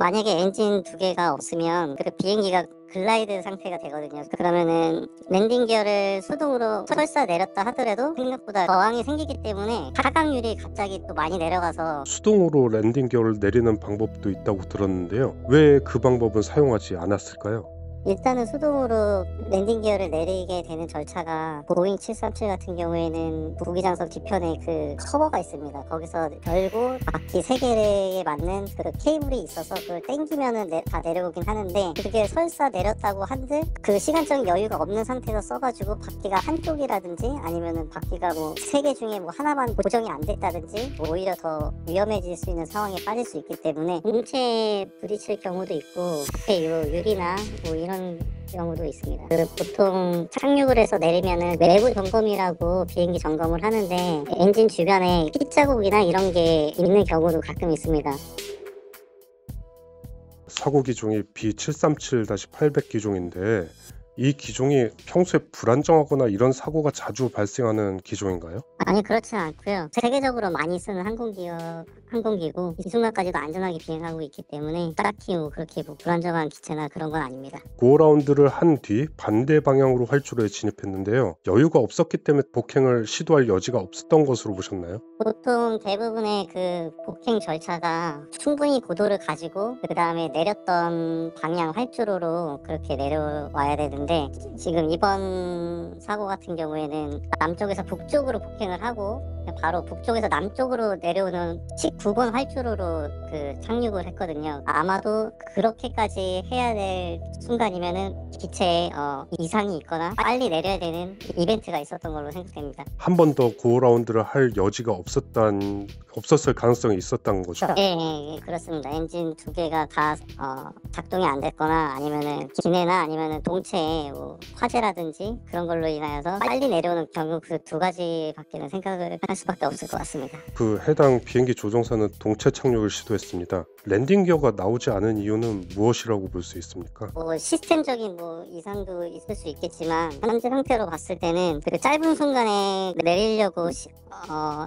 만약에 엔진 두 개가 없으면 그 비행기가 글라이드 상태가 되거든요. 그러면은 랜딩 기어를 수동으로 설사 내렸다 하더라도 생각보다 저항이 생기기 때문에 하강률이 갑자기 또 많이 내려가서 수동으로 랜딩 기어를 내리는 방법도 있다고 들었는데요. 왜 그 방법은 사용하지 않았을까요? 일단은 수동으로 랜딩 기어를 내리게 되는 절차가 보잉 737 같은 경우에는 무기장성 뒤편에 그 커버가 있습니다. 거기서 열고 바퀴 3개에 맞는 그 케이블이 있어서 그걸 당기면은 다 내려오긴 하는데, 그게 설사 내렸다고 한들 그 시간적인 여유가 없는 상태에서 써가지고 바퀴가 한쪽이라든지 아니면은 바퀴가 뭐 3개 중에 뭐 하나만 고정이 안 됐다든지 오히려 더 위험해질 수 있는 상황에 빠질 수 있기 때문에 공체에 부딪힐 경우도 있고 앞에 요 유리나 뭐 이런 경우도 있습니다. 보통 착륙을 해서 내리면은 외부 점검이라고 비행기 점검을 하는데 엔진 주변에 핏자국이나 이런 게 있는 경우도 가끔 있습니다. 사고 기종이 B737-800 기종인데 이 기종이 평소에 불안정하거나 이런 사고가 자주 발생하는 기종인가요? 아니, 그렇지는 않고요. 세계적으로 많이 쓰는 항공기고 이 순간까지도 안전하게 비행하고 있기 때문에 딱히 그렇게 불안정한 기체나 그런 건 아닙니다. 고라운드를 한 뒤 반대 방향으로 활주로에 진입했는데요. 여유가 없었기 때문에 복행을 시도할 여지가 없었던 것으로 보셨나요? 보통 대부분의 그 폭행 절차가 충분히 고도를 가지고 그 다음에 내렸던 방향 활주로로 그렇게 내려와야 되는데, 지금 이번 사고 같은 경우에는 남쪽에서 북쪽으로 폭행을 하고 바로 북쪽에서 남쪽으로 내려오는 19번 활주로로 그 착륙을 했거든요. 아마도 그렇게까지 해야 될 순간이면은 기체에 이상이 있거나 빨리 내려야 되는 이벤트가 있었던 걸로 생각됩니다. 한 번 더 고라운드를 할 여지가 없었을 가능성이 있었다는 거죠. 예, 그렇습니다. 엔진 두 개가 다 작동이 안 됐거나 아니면은 기내나 아니면은 동체에 뭐 화재라든지 그런 걸로 인하여서 빨리 내려오는 경우 그 두 가지밖에는 생각을 할 수밖에 없을 것 같습니다. 그 해당 비행기 조종사는 동체 착륙을 시도했습니다. 랜딩 기어가 나오지 않은 이유는 무엇이라고 볼 수 있습니까? 뭐 시스템적인 뭐 이상도 있을 수 있겠지만 현재 상태로 봤을 때는 그 짧은 순간에 내리려고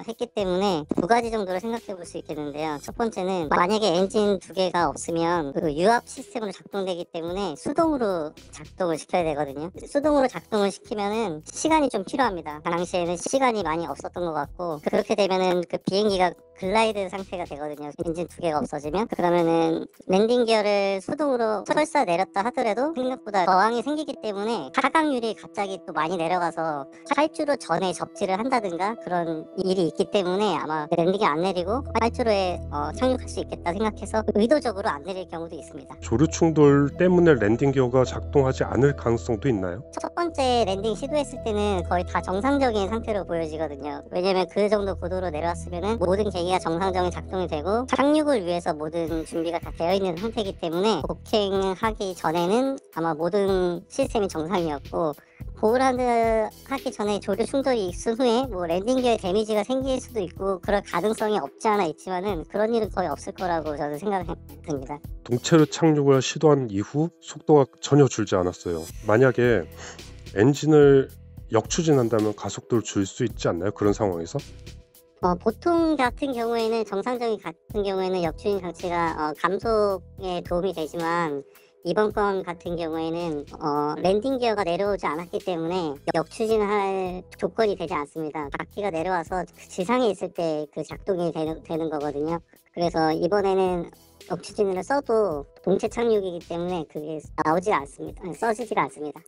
했기 때문에 두 가지 정도를 생각해 볼 수 있겠는데요. 첫 번째는 만약에 엔진 두 개가 없으면 그 유압 시스템으로 작동되기 때문에 수동으로 작동을 시켜야 되거든요. 수동으로 작동을 시키면은 시간이 좀 필요합니다. 그 당시에는 시간이 많이 없었던 것 같고, 그렇게 되면은 그 비행기가 글라이드 상태가 되거든요. 엔진 두 개가 없어지면. 그러면은 랜딩 기어를 수동으로 설사 내렸다 하더라도 생각보다 저항이 생기기 때문에 하강률이 갑자기 또 많이 내려가서 활주로 전에 접지를 한다든가 그런 일이 있기 때문에 아마 랜딩이 안 내리고 활주로에 착륙할 수 있겠다 생각해서 의도적으로 안 내릴 경우도 있습니다. 조류 충돌 때문에 랜딩 기어가 작동하지 않을 가능성도 있나요? 첫 번째 랜딩 시도했을 때는 거의 다 정상적인 상태로 보여지거든요. 왜냐면 그 정도 고도로 내려왔으면은 모든 계기가 정상적인 작동이 되고 착륙을 위해서 모든 준비가 다 되어 있는 상태이기 때문에 복행하기 전에는 아마 모든 시스템이 정상이었고, 고울하드 하기 전에 조류 충돌이 있은 후에 뭐 랜딩 기어에 데미지가 생길 수도 있고 그럴 가능성이 없지 않아 있지만은 그런 일은 거의 없을 거라고 저는 생각합니다. 동체로 착륙을 시도한 이후 속도가 전혀 줄지 않았어요. 만약에 엔진을 역추진한다면 가속도를 줄 수 있지 않나요? 그런 상황에서? 보통 같은 경우에는 정상적인 같은 경우에는 역추진 장치가 감속에 도움이 되지만 이번 건 같은 경우에는 랜딩 기어가 내려오지 않았기 때문에 역추진할 조건이 되지 않습니다. 바퀴가 내려와서 그 지상에 있을 때 그 작동이 되는 거거든요. 그래서 이번에는 역추진을 써도 동체 착륙이기 때문에 그게 나오지 않습니다. 써지지가 않습니다.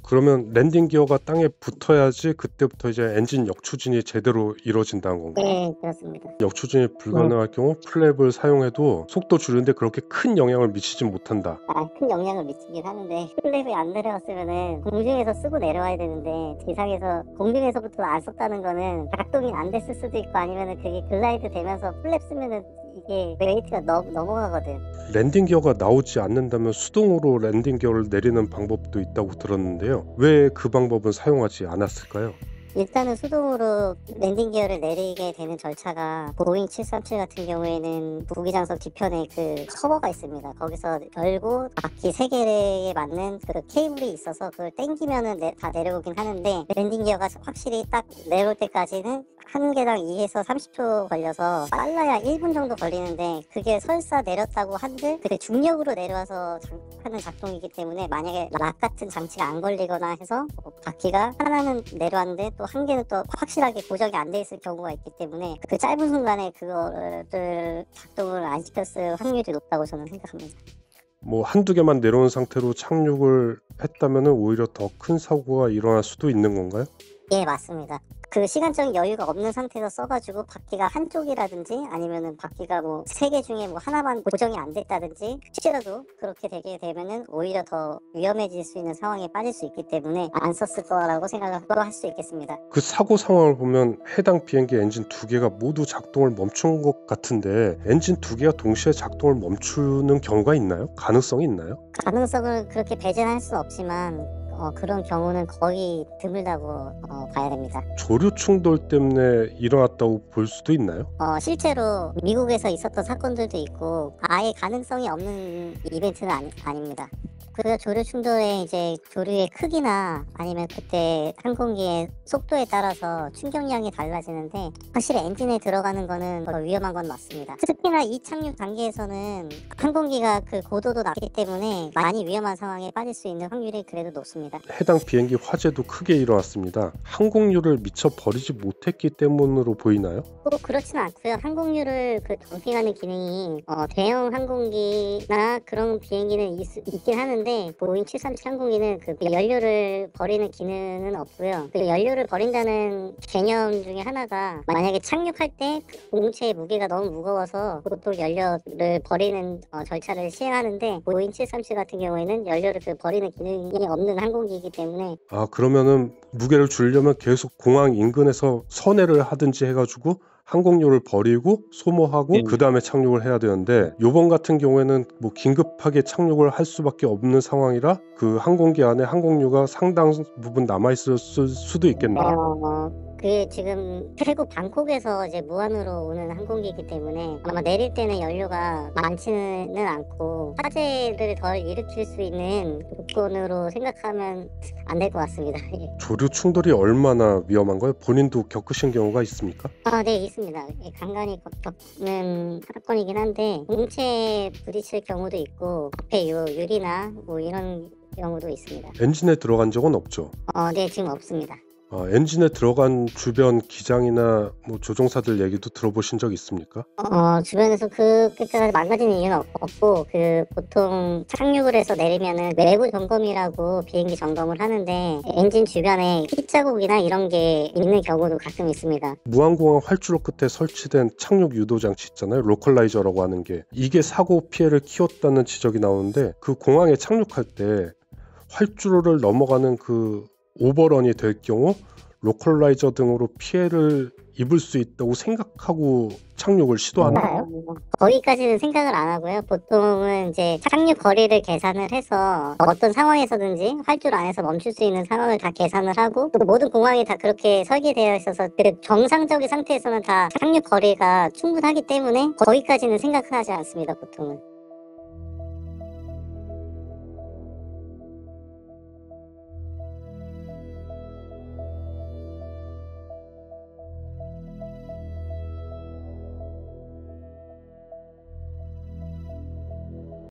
그러면 랜딩 기어가 땅에 붙어야지 그때부터 이제 엔진 역추진이 제대로 이루어진다는 건가요? 네, 그렇습니다. 역추진이 불가능할 경우 플랩을 사용해도 속도 줄이는데 그렇게 큰 영향을 미치진 못한다. 큰 영향을 미치긴 하는데 플랩이 안 내려왔으면은 공중에서 쓰고 내려와야 되는데 지상에서 공중에서부터 안 썼다는 거는 작동이 안 됐을 수도 있고 아니면은 그게 글라이드 되면서 플랩 쓰면은 이게 웨이트가 넘어가거든. 랜딩 기어가 나오지 않는다면 수동으로 랜딩 기어를 내리는 방법도 있다고 들었는데요. 왜 그 방법은 사용하지 않았을까요? 일단은 수동으로 랜딩 기어를 내리게 되는 절차가 보잉 737 같은 경우에는 부기장석 뒤편에 그 커버가 있습니다. 거기서 열고 바퀴 3개에 맞는 그 케이블이 있어서 그걸 당기면은 다 내려오긴 하는데, 랜딩 기어가 확실히 딱 내려올 때까지는 한 개당 2에서 30초 걸려서 빨라야 1분 정도 걸리는데, 그게 설사 내렸다고 한들 그게 중력으로 내려와서 하는 작동이기 때문에 만약에 락 같은 장치가 안 걸리거나 해서 바퀴가 하나는 내려왔는데 또 한 개는 또 확실하게 고정이 안 돼 있을 경우가 있기 때문에 그 짧은 순간에 그거를 작동을 안 시켰을 확률이 높다고 저는 생각합니다. 뭐 한두 개만 내려온 상태로 착륙을 했다면은 오히려 더 큰 사고가 일어날 수도 있는 건가요? 예, 맞습니다. 그 시간적인 여유가 없는 상태에서 써가지고 바퀴가 한쪽이라든지 아니면은 바퀴가 뭐 3개 중에 뭐 하나만 고정이 안 됐다든지, 혹시라도 그렇게 되게 되면은 오히려 더 위험해질 수 있는 상황에 빠질 수 있기 때문에 안 썼을 거라고 생각을 할 수 있겠습니다. 그 사고 상황을 보면 해당 비행기 엔진 2개가 모두 작동을 멈춘 것 같은데, 엔진 2개가 동시에 작동을 멈추는 경우가 있나요? 가능성이 있나요? 가능성을 그렇게 배제할 수는 없지만 그런 경우는 거의 드물다고 봐야 됩니다. 조류 충돌 때문에 일어났다고 볼 수도 있나요? 실제로 미국에서 있었던 사건들도 있고 아예 가능성이 없는 이벤트는 아닙니다. 그 조류 충돌에 이제 조류의 크기나 아니면 그때 항공기의 속도에 따라서 충격량이 달라지는데, 확실히 엔진에 들어가는 거는 더 위험한 건 맞습니다. 특히나 이 착륙 단계에서는 항공기가 그 고도도 낮기 때문에 많이 위험한 상황에 빠질 수 있는 확률이 그래도 높습니다. 해당 비행기 화재도 크게 일어났습니다. 항공유를 미처 버리지 못했기 때문으로 보이나요? 꼭 그렇지는 않고요. 항공유를 정핑하는 기능이 대형 항공기나 그런 비행기는 있긴 하는데, 보잉 737 항공기는 그 연료를 버리는 기능은 없고요. 그 연료를 버린다는 개념 중에 하나가, 만약에 착륙할 때 공체의 무게가 너무 무거워서 보통 연료를 버리는 절차를 시행하는데, 보잉 737 같은 경우에는 연료를 버리는 기능이 없는 항공기이기 때문에. 그러면은 무게를 줄이려면 계속 공항 인근에서 선회를 하든지 해가지고 항공유를 버리고 소모하고 그 다음에 착륙을 해야 되는데, 요번 같은 경우에는 뭐 긴급하게 착륙을 할 수밖에 없는 상황이라 그 항공기 안에 항공유가 상당 부분 남아있을 수도 있겠네요. 그게 지금 태국 방콕에서 이제 무안으로 오는 항공기이기 때문에 아마 내릴 때는 연료가 많지는 않고 화재를 덜 일으킬 수 있는 조건으로 생각하면 안 될 것 같습니다. 조류 충돌이 얼마나 위험한가요? 본인도 겪으신 경우가 있습니까? 네, 있습니다. 간간히 겪는 사건이긴 한데, 공체에 부딪힐 경우도 있고 앞에 유리나 뭐 이런 경우도 있습니다. 엔진에 들어간 적은 없죠? 네, 지금 없습니다. 엔진에 들어간 주변 기장이나 뭐 조종사들 얘기도 들어보신 적 있습니까? 주변에서 그렇게까지 망가지는 이유는 없고, 보통 착륙을 해서 내리면은 외부 점검이라고 비행기 점검을 하는데, 엔진 주변에 핏자국이나 이런 게 있는 경우도 가끔 있습니다. 무안공항 활주로 끝에 설치된 착륙 유도 장치 있잖아요. 로컬라이저라고 하는 게. 이게 사고 피해를 키웠다는 지적이 나오는데, 그 공항에 착륙할 때 활주로를 넘어가는 그 오버런이 될 경우 로컬라이저 등으로 피해를 입을 수 있다고 생각하고 착륙을 시도하나요? 거기까지는 생각을 안 하고요. 보통은 이제 착륙 거리를 계산을 해서 어떤 상황에서든지 활주로 안에서 멈출 수 있는 상황을 다 계산을 하고, 또 모든 공항이 다 그렇게 설계되어 있어서 그 정상적인 상태에서는 다 착륙 거리가 충분하기 때문에 거기까지는 생각하지 않습니다, 보통은.